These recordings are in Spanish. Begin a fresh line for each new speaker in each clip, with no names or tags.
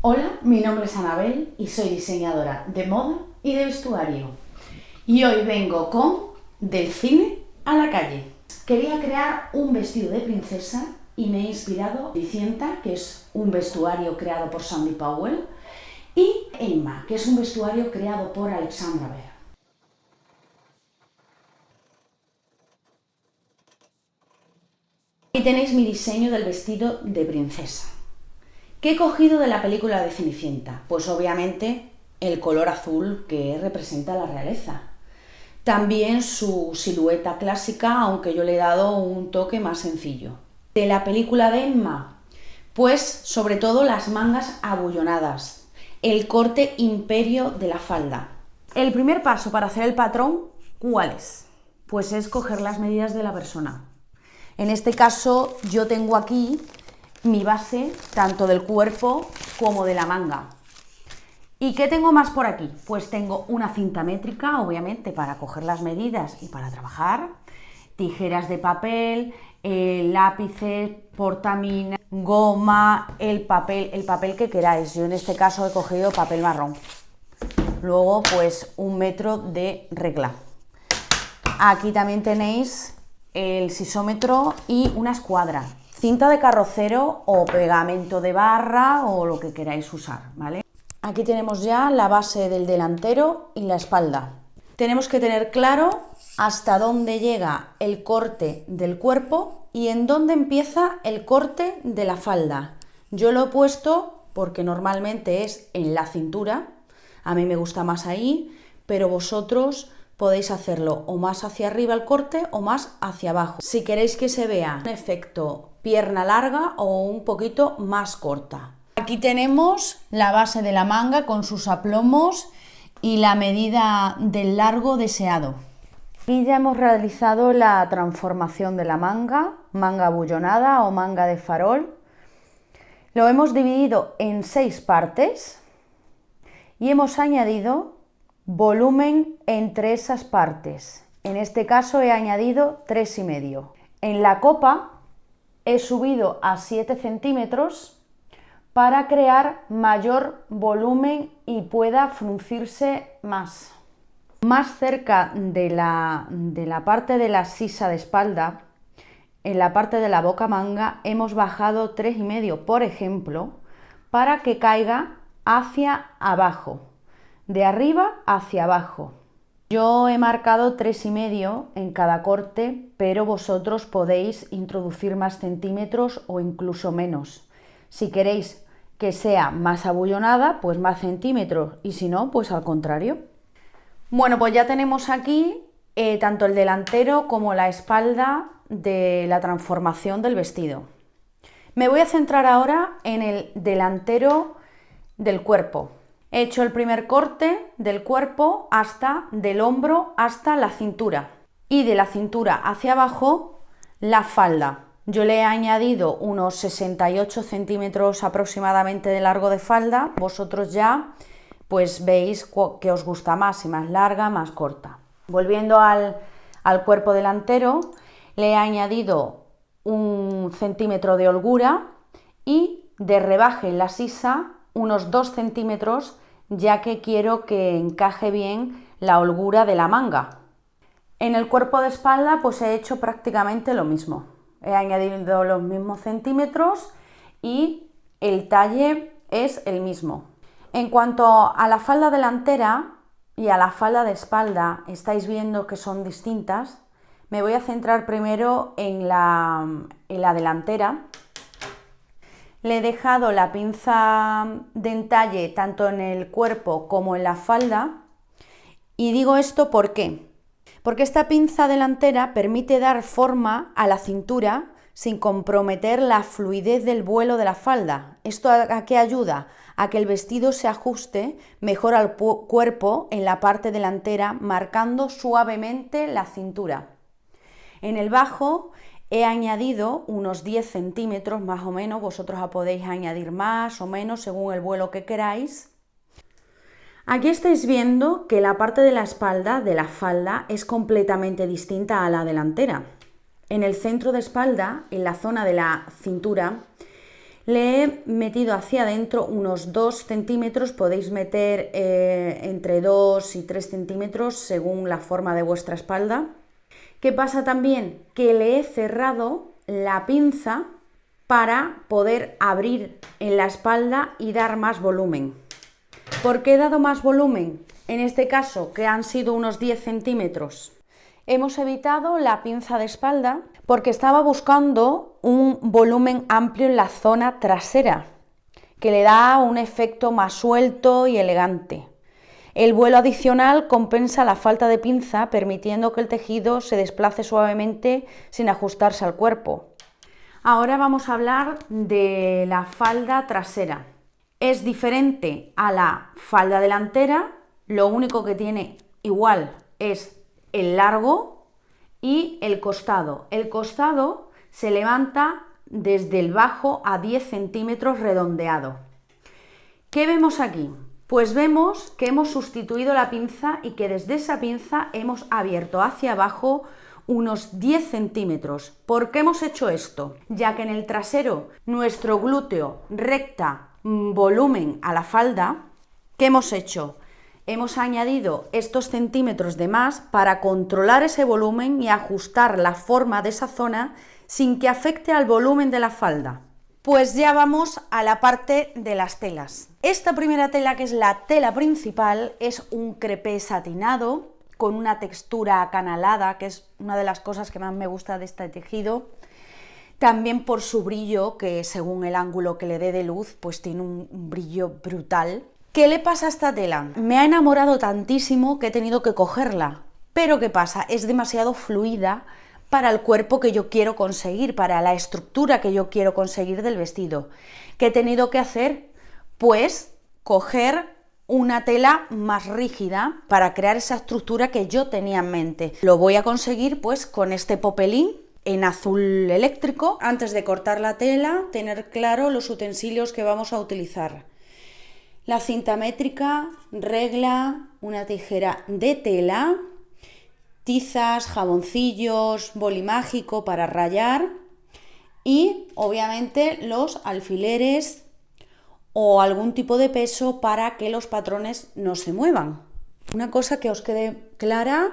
Hola, mi nombre es Anabel y soy diseñadora de moda y de vestuario. Y hoy vengo con Del cine a la calle. Quería crear un vestido de princesa y me he inspirado en Cenicienta, que es un vestuario creado por Sandy Powell, y Emma, que es un vestuario creado por Alexandra Bear. Aquí tenéis mi diseño del vestido de princesa. ¿Qué he cogido de la película de Cenicienta? Pues obviamente el color azul que representa la realeza. También su silueta clásica, aunque yo le he dado un toque más sencillo. De la película de Emma, pues sobre todo las mangas abullonadas, el corte imperio de la falda. El primer paso para hacer el patrón, ¿cuál es? Pues es coger las medidas de la persona. En este caso yo tengo aquí mi base tanto del cuerpo como de la manga. ¿Y qué tengo más por aquí? Pues tengo una cinta métrica, obviamente, para coger las medidas y para trabajar, tijeras de papel, lápices, portamina, goma, el papel que queráis. Yo en este caso he cogido papel marrón. Luego, pues 1 metro de regla. Aquí también tenéis el sisómetro y una escuadra. Cinta de carrocero o pegamento de barra o lo que queráis usar, ¿vale? Aquí tenemos ya la base del delantero y la espalda. Tenemos que tener claro hasta dónde llega el corte del cuerpo y en dónde empieza el corte de la falda. Yo lo he puesto porque normalmente es en la cintura, a mí me gusta más ahí, pero vosotros podéis hacerlo o más hacia arriba el corte o más hacia abajo. Si queréis que se vea un efecto pierna larga o un poquito más corta. Aquí tenemos la base de la manga con sus aplomos y la medida del largo deseado. Aquí ya hemos realizado la transformación de la manga abullonada o manga de farol. Lo hemos dividido en 6 partes y hemos añadido volumen entre esas partes. En este caso he añadido 3,5. En la copa he subido a 7 centímetros para crear mayor volumen y pueda fruncirse más. Más cerca de la parte de la sisa de espalda, en la parte de la boca manga, hemos bajado 3,5, por ejemplo, para que caiga hacia abajo, de arriba hacia abajo. Yo he marcado 3,5 en cada corte, pero vosotros podéis introducir más centímetros o incluso menos. Si queréis que sea más abullonada, pues más centímetros, y si no, pues al contrario. Bueno, pues ya tenemos aquí tanto el delantero como la espalda de la transformación del vestido. Me voy a centrar ahora en el delantero del cuerpo. He hecho el primer corte del cuerpo del hombro hasta la cintura y de la cintura hacia abajo la falda. Yo le he añadido unos 68 centímetros aproximadamente de largo de falda. Vosotros ya pues veis que os gusta más, si más larga, más corta. Volviendo al cuerpo delantero, le he añadido 1 centímetro de holgura y de rebaje en la sisa unos 2 centímetros, ya que quiero que encaje bien la holgura de la manga. En el cuerpo de espalda pues he hecho prácticamente lo mismo. He añadido los mismos centímetros y el talle es el mismo. En cuanto a la falda delantera y a la falda de espalda, estáis viendo que son distintas. Me voy a centrar primero en la delantera. Le he dejado la pinza de entalle tanto en el cuerpo como en la falda. Y digo esto ¿por qué? Porque esta pinza delantera permite dar forma a la cintura sin comprometer la fluidez del vuelo de la falda. ¿Esto a qué ayuda? A que el vestido se ajuste mejor al cuerpo en la parte delantera, marcando suavemente la cintura. En el bajo he añadido unos 10 centímetros más o menos, vosotros podéis añadir más o menos según el vuelo que queráis. Aquí estáis viendo que la parte de la espalda de la falda es completamente distinta a la delantera. En el centro de espalda, en la zona de la cintura, Le he metido hacia adentro unos 2 centímetros, podéis meter entre 2 y 3 centímetros según la forma de vuestra espalda. ¿Qué pasa también? Que le he cerrado la pinza para poder abrir en la espalda y dar más volumen. ¿Por qué he dado más volumen? En este caso, que han sido unos 10 centímetros. Hemos evitado la pinza de espalda porque estaba buscando un volumen amplio en la zona trasera, que le da un efecto más suelto y elegante. El vuelo adicional compensa la falta de pinza, permitiendo que el tejido se desplace suavemente sin ajustarse al cuerpo. Ahora vamos a hablar de la falda trasera. Es diferente a la falda delantera, lo único que tiene igual es el largo y el costado. El costado se levanta desde el bajo a 10 centímetros redondeado. ¿Qué vemos aquí? Pues vemos que hemos sustituido la pinza y que desde esa pinza hemos abierto hacia abajo unos 10 centímetros. ¿Por qué hemos hecho esto? Ya que en el trasero nuestro glúteo recta volumen a la falda, ¿qué hemos hecho? Hemos añadido estos centímetros de más para controlar ese volumen y ajustar la forma de esa zona sin que afecte al volumen de la falda. Pues ya vamos a la parte de las telas. Esta primera tela, que es la tela principal, es un crepé satinado con una textura acanalada, que es una de las cosas que más me gusta de este tejido. También por su brillo, que según el ángulo que le dé de luz, pues tiene un brillo brutal. ¿Qué le pasa a esta tela? Me ha enamorado tantísimo que he tenido que cogerla. Pero ¿qué pasa? Es demasiado fluida para el cuerpo que yo quiero conseguir, para la estructura que yo quiero conseguir del vestido. ¿Qué he tenido que hacer? Pues coger una tela más rígida para crear esa estructura que yo tenía en mente. Lo voy a conseguir pues con este popelín en azul eléctrico. Antes de cortar la tela, tener claro los utensilios que vamos a utilizar. La cinta métrica, regla, una tijera de tela, tizas, jaboncillos, boli mágico para rayar y obviamente los alfileres o algún tipo de peso para que los patrones no se muevan. Una cosa que os quede clara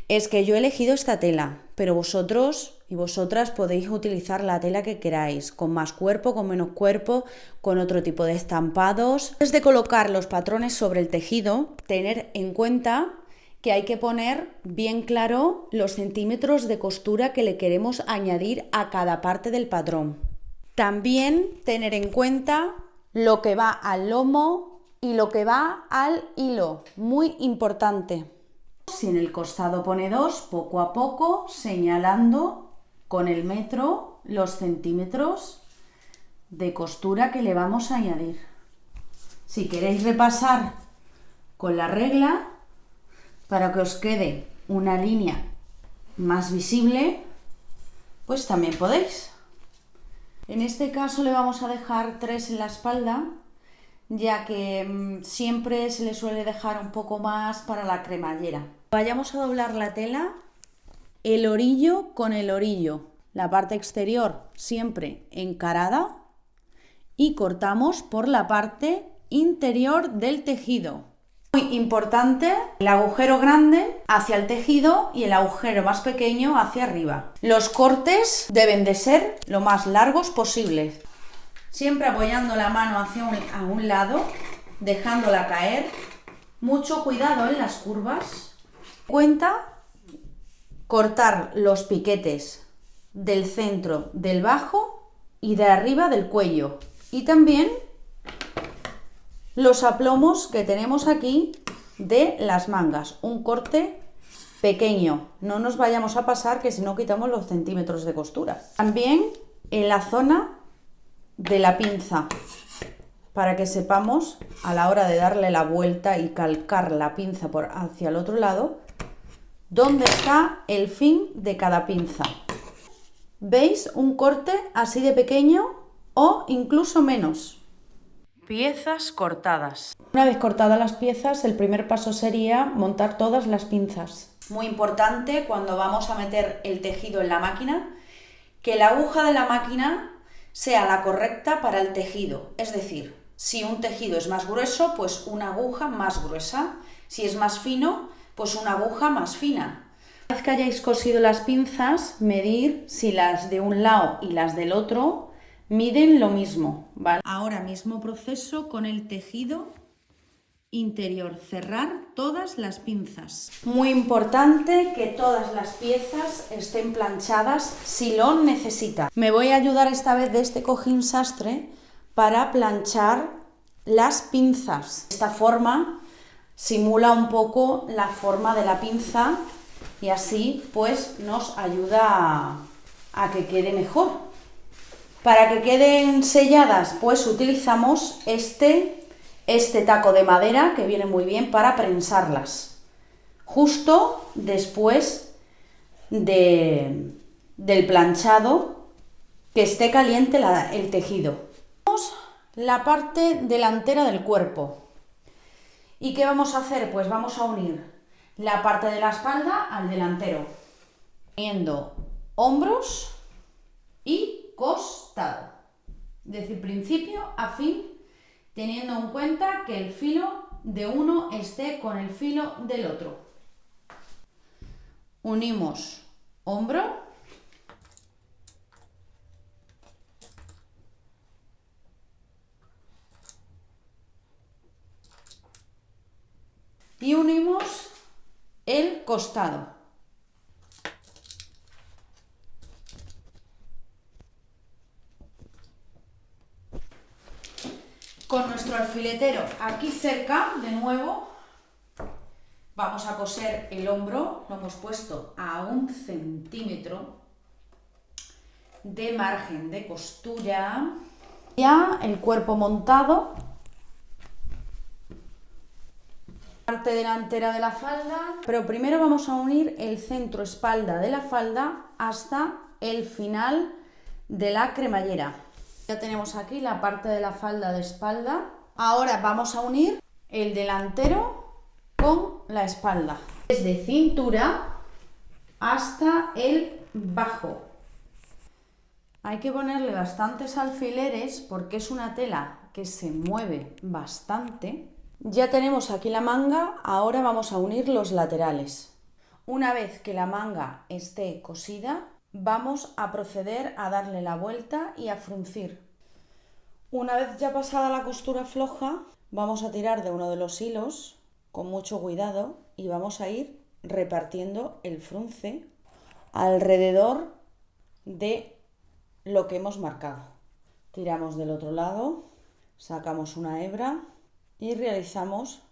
es que yo he elegido esta tela, pero vosotros y vosotras podéis utilizar la tela que queráis, con más cuerpo, con menos cuerpo, con otro tipo de estampados. Antes de colocar los patrones sobre el tejido, tener en cuenta que hay que poner bien claro los centímetros de costura que le queremos añadir a cada parte del patrón. También tener en cuenta lo que va al lomo y lo que va al hilo, muy importante. Si en el costado pone 2, poco a poco, señalando con el metro los centímetros de costura que le vamos a añadir. Si queréis repasar con la regla, para que os quede una línea más visible, pues también podéis. En este caso le vamos a dejar 3 en la espalda, ya que siempre se le suele dejar un poco más para la cremallera. Vayamos a doblar la tela, el orillo con el orillo, la parte exterior siempre encarada y cortamos por la parte interior del tejido. Muy importante, el agujero grande hacia el tejido y el agujero más pequeño hacia arriba. Los cortes deben de ser lo más largos posibles. Siempre apoyando la mano hacia un lado, dejándola caer. Mucho cuidado en las curvas. Cuenta cortar los piquetes del centro del bajo y de arriba del cuello. Y también los aplomos que tenemos aquí de las mangas, un corte pequeño, no nos vayamos a pasar que si no quitamos los centímetros de costura. También en la zona de la pinza, para que sepamos a la hora de darle la vuelta y calcar la pinza hacia el otro lado, dónde está el fin de cada pinza. ¿Veis? Un corte así de pequeño o incluso menos. Piezas cortadas. Una vez cortadas las piezas, el primer paso sería montar todas las pinzas. Muy importante cuando vamos a meter el tejido en la máquina, que la aguja de la máquina sea la correcta para el tejido. Es decir, si un tejido es más grueso, pues una aguja más gruesa. Si es más fino, pues una aguja más fina. Una vez que hayáis cosido las pinzas, medir si las de un lado y las del otro miden lo mismo, ¿vale? Ahora mismo proceso con el tejido interior, cerrar todas las pinzas. Muy importante que todas las piezas estén planchadas si lo necesita. Me voy a ayudar esta vez de este cojín sastre para planchar las pinzas. De esta forma simula un poco la forma de la pinza y así pues nos ayuda a que quede mejor. Para que queden selladas pues utilizamos este taco de madera que viene muy bien para prensarlas justo después del planchado, que esté caliente el tejido. La parte delantera del cuerpo. ¿Y qué vamos a hacer? Pues vamos a unir la parte de la espalda al delantero, uniendo hombros y costado, desde el principio a fin, teniendo en cuenta que el filo de uno esté con el filo del otro. Unimos hombro y unimos el costado. Con nuestro alfiletero aquí cerca, de nuevo, vamos a coser el hombro, lo hemos puesto a 1 centímetro de margen de costura. Ya el cuerpo montado, parte delantera de la falda, pero primero vamos a unir el centro espalda de la falda hasta el final de la cremallera. Ya tenemos aquí la parte de la falda de espalda. Ahora vamos a unir el delantero con la espalda, desde cintura hasta el bajo. Hay que ponerle bastantes alfileres porque es una tela que se mueve bastante. Ya tenemos aquí la manga, ahora vamos a unir los laterales. Una vez que la manga esté cosida, vamos a proceder a darle la vuelta y a fruncir. Una vez ya pasada la costura floja, vamos a tirar de uno de los hilos con mucho cuidado y vamos a ir repartiendo el frunce alrededor de lo que hemos marcado. Tiramos del otro lado, sacamos una hebra y realizamos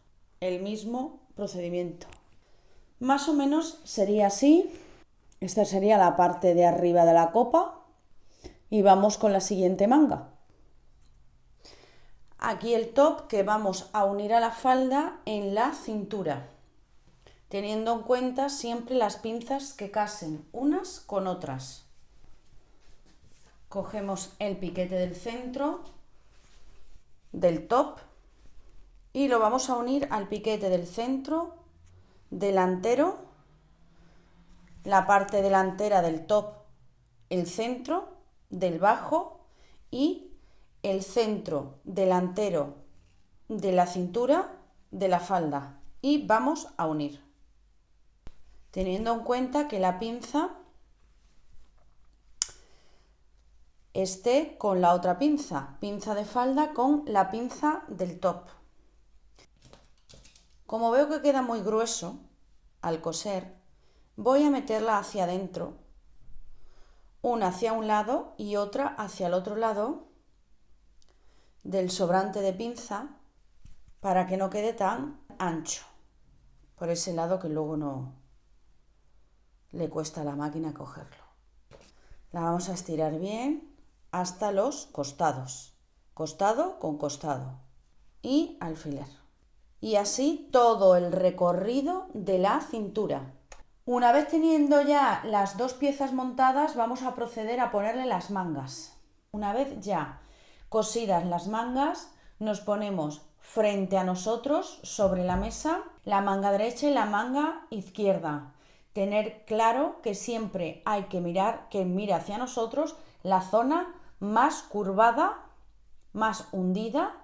el mismo procedimiento. Más o menos sería así. Esta sería la parte de arriba de la copa y vamos con la siguiente manga. Aquí el top que vamos a unir a la falda en la cintura, teniendo en cuenta siempre las pinzas que casen unas con otras. Cogemos el piquete del centro del top y lo vamos a unir al piquete del centro delantero, la parte delantera del top, el centro del bajo y el centro delantero de la cintura de la falda, y vamos a unir, teniendo en cuenta que la pinza esté con la otra pinza de falda con la pinza del top. Como veo que queda muy grueso al coser, voy a meterla hacia adentro, una hacia un lado y otra hacia el otro lado del sobrante de pinza, para que no quede tan ancho por ese lado que luego no le cuesta a la máquina cogerlo. La vamos a estirar bien hasta los costados, costado con costado y alfiler, y así todo el recorrido de la cintura. Una vez teniendo ya las dos piezas montadas, vamos a proceder a ponerle las mangas. Una vez ya cosidas las mangas, nos ponemos frente a nosotros sobre la mesa, la manga derecha y la manga izquierda. Tener claro que siempre hay que mirar, que mire hacia nosotros la zona más curvada, más hundida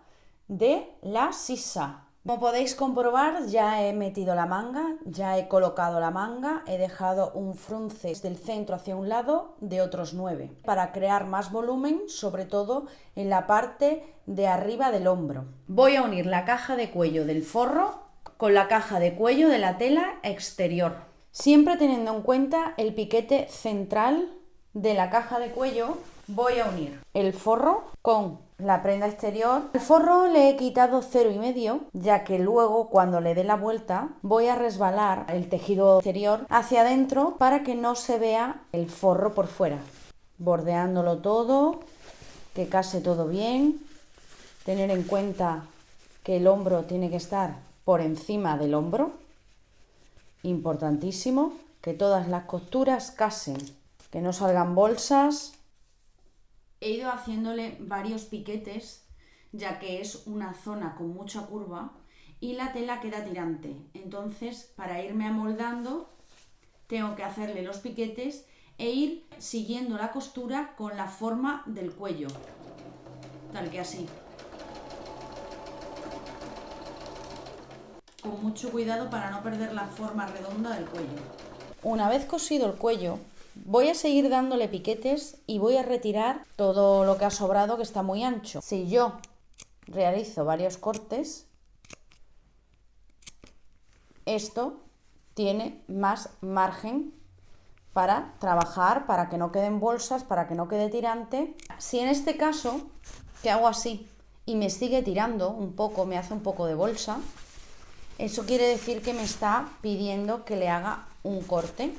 de la sisa. Como podéis comprobar, ya he metido la manga, ya he colocado la manga, he dejado un frunce del centro hacia un lado de otros 9 para crear más volumen, sobre todo en la parte de arriba del hombro. Voy a unir la caja de cuello del forro con la caja de cuello de la tela exterior, siempre teniendo en cuenta el piquete central de la caja de cuello. Voy a unir el forro con la prenda exterior. Al forro le he quitado 0,5, ya que luego cuando le dé la vuelta voy a resbalar el tejido exterior hacia adentro para que no se vea el forro por fuera. Bordeándolo todo, que case todo bien. Tener en cuenta que el hombro tiene que estar por encima del hombro. Importantísimo, que todas las costuras casen, que no salgan bolsas. He ido haciéndole varios piquetes, ya que es una zona con mucha curva y la tela queda tirante. Entonces, para irme amoldando, tengo que hacerle los piquetes e ir siguiendo la costura con la forma del cuello, tal que así. Con mucho cuidado para no perder la forma redonda del cuello. Una vez cosido el cuello, voy a seguir dándole piquetes y voy a retirar todo lo que ha sobrado, que está muy ancho. Si yo realizo varios cortes, esto tiene más margen para trabajar, para que no queden bolsas, para que no quede tirante. Si en este caso, que hago así y me sigue tirando un poco, me hace un poco de bolsa, eso quiere decir que me está pidiendo que le haga un corte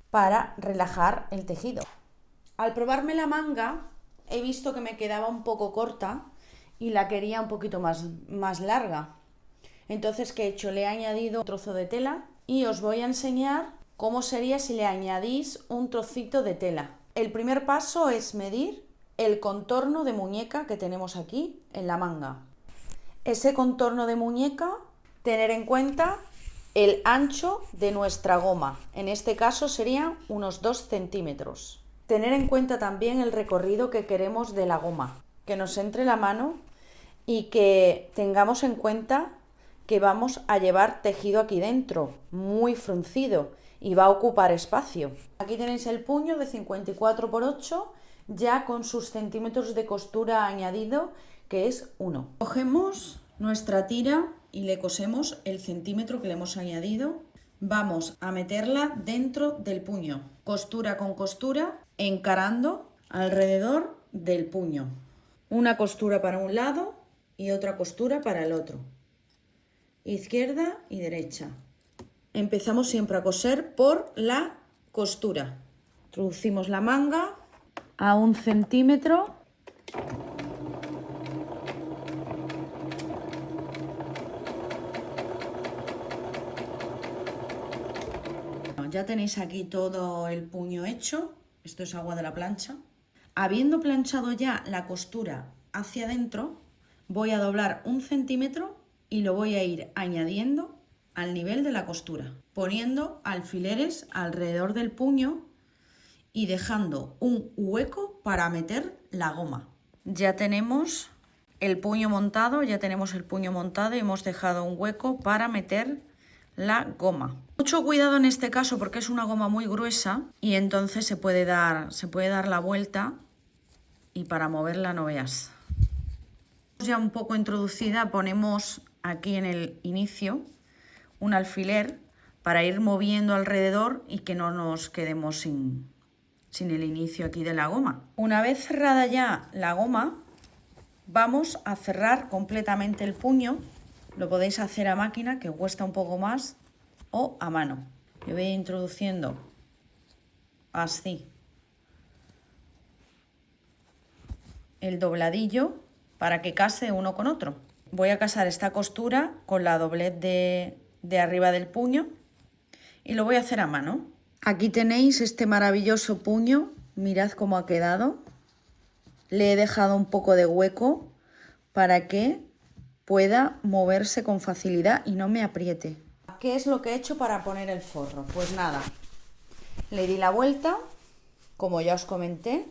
para relajar el tejido. Al probarme la manga he visto que me quedaba un poco corta y la quería un poquito más larga. Entonces, ¿qué he hecho? Le he añadido un trozo de tela y os voy a enseñar cómo sería si le añadís un trocito de tela. El primer paso es medir el contorno de muñeca que tenemos aquí en la manga. Ese contorno de muñeca, tener en cuenta el ancho de nuestra goma. En este caso serían unos 2 centímetros. Tener en cuenta también el recorrido que queremos de la goma, que nos entre la mano y que tengamos en cuenta que vamos a llevar tejido aquí dentro, muy fruncido, y va a ocupar espacio. Aquí tenéis el puño de 54 por 8, ya con sus centímetros de costura añadido, que es 1. Cogemos nuestra tira y le cosemos el centímetro que le hemos añadido. Vamos a meterla dentro del puño, costura con costura, encarando alrededor del puño. Una costura para un lado y otra costura para el otro. Izquierda y derecha. Empezamos siempre a coser por la costura. Introducimos la manga a 1 centímetro. Ya tenéis aquí todo el puño hecho. Esto es agua de la plancha. Habiendo planchado ya la costura hacia adentro, voy a doblar 1 centímetro y lo voy a ir añadiendo al nivel de la costura, poniendo alfileres alrededor del puño y dejando un hueco para meter la goma. Ya tenemos el puño montado, y hemos dejado un hueco para meter la goma. Mucho cuidado en este caso porque es una goma muy gruesa y entonces se puede dar la vuelta y para moverla no veas. Ya un poco introducida, ponemos aquí en el inicio un alfiler para ir moviendo alrededor y que no nos quedemos sin el inicio aquí de la goma. Una vez cerrada ya la goma, vamos a cerrar completamente el puño. Lo podéis hacer a máquina, que cuesta un poco más, o a mano. Yo voy introduciendo así el dobladillo para que case uno con otro. Voy a casar esta costura con la doblez de arriba del puño y lo voy a hacer a mano. Aquí tenéis este maravilloso puño, mirad cómo ha quedado. Le he dejado un poco de hueco para que pueda moverse con facilidad y no me apriete. ¿Qué es lo que he hecho para poner el forro? Pues nada, le di la vuelta, como ya os comenté,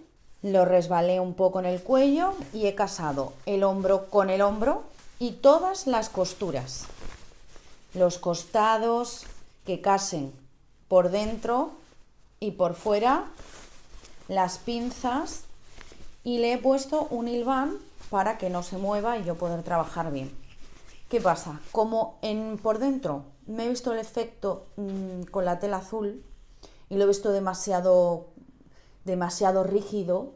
lo resbalé un poco en el cuello y he casado el hombro con el hombro y todas las costuras, los costados que casen por dentro y por fuera, las pinzas, y le he puesto un hilván para que no se mueva y yo poder trabajar bien. ¿Qué pasa? Como por dentro me he visto el efecto con la tela azul y lo he visto demasiado rígido,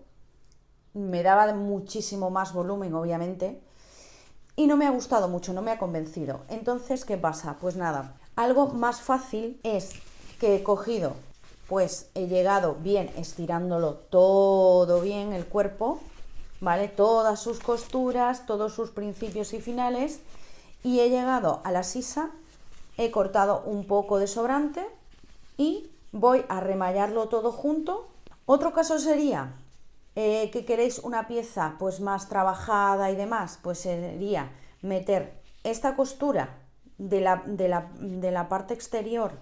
me daba muchísimo más volumen, obviamente, y no me ha gustado mucho, no me ha convencido. Entonces, ¿qué pasa? Pues nada, algo más fácil es que he cogido, pues he llegado bien estirándolo todo bien el cuerpo, ¿vale? Todas sus costuras, todos sus principios y finales, y he llegado a la sisa, he cortado un poco de sobrante y voy a remallarlo todo junto. Otro caso sería que queréis una pieza pues más trabajada y demás, pues sería meter esta costura de la parte exterior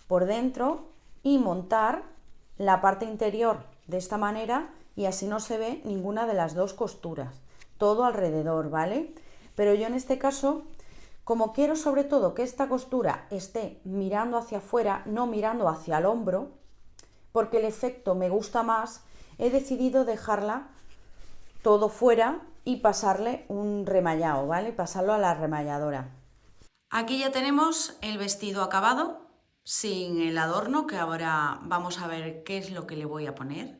por dentro y montar la parte interior de esta manera, y así no se ve ninguna de las dos costuras, todo alrededor, ¿vale? Pero yo en este caso, como quiero sobre todo que esta costura esté mirando hacia afuera, no mirando hacia el hombro, porque el efecto me gusta más, he decidido dejarla todo fuera y pasarle un remallado, ¿vale? Pasarlo a la remalladora. Aquí ya tenemos el vestido acabado, sin el adorno, que ahora vamos a ver qué es lo que le voy a poner.